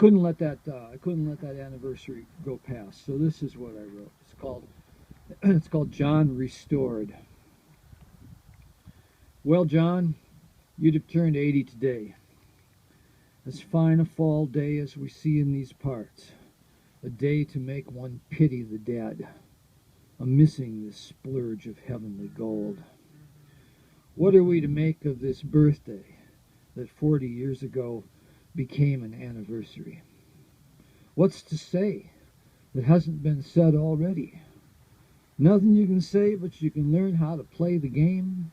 I couldn't let that anniversary go past. So this is what I wrote. It's called John Restored. Well, John, you'd have turned 80 today. As fine a fall day as we see in these parts. A day to make one pity the dead, a missing this splurge of heavenly gold. What are we to make of this birthday that 40 years ago became an anniversary? What's to say that hasn't been said already? Nothing you can say, but you can learn how to play the game.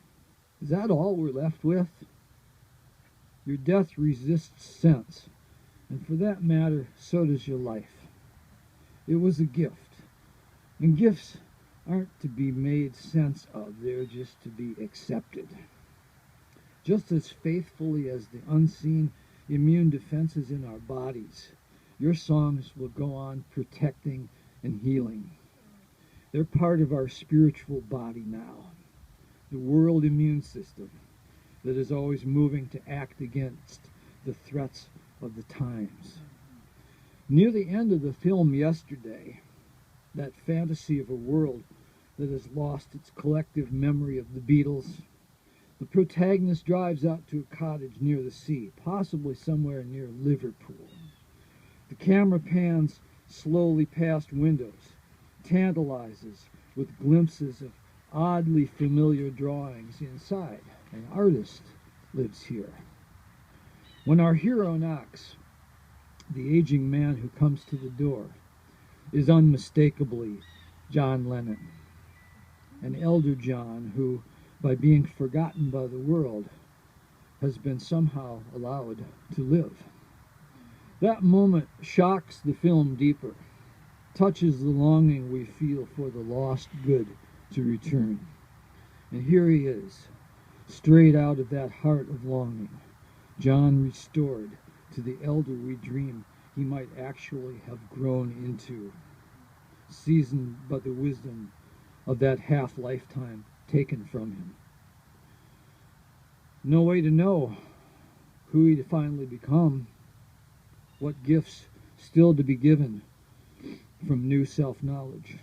Is that all we're left with? Your death resists sense, and for that matter, so does your life. It was a gift, and gifts aren't to be made sense of, they're just to be accepted. Just as faithfully as the unseen immune defenses in our bodies, your songs will go on protecting and healing. They're part of our spiritual body now, the world immune system that is always moving to act against the threats of the times. Near the end of the film yesterday, that fantasy of a world that has lost its collective memory of the Beatles, the protagonist drives out to a cottage near the sea, possibly somewhere near Liverpool. The camera pans slowly past windows, tantalizes with glimpses of oddly familiar drawings inside. An artist lives here. When our hero knocks, the aging man who comes to the door is unmistakably John Lennon, an elder John who, by being forgotten by the world, has been somehow allowed to live. That moment shocks the film deeper, touches the longing we feel for the lost good to return. And here he is, straight out of that heart of longing, John restored to the elder we dream he might actually have grown into, seasoned by the wisdom of that half-lifetime taken from him. No way to know who he'd finally become, what gifts still to be given from new self-knowledge.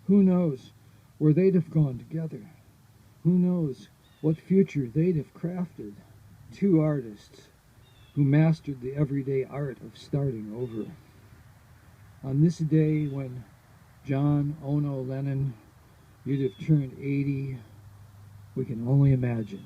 Who knows where they'd have gone together? Who knows what future they'd have crafted? Two artists who mastered the everyday art of starting over. On this day when John Ono Lennon, you'd have turned 80, we can only imagine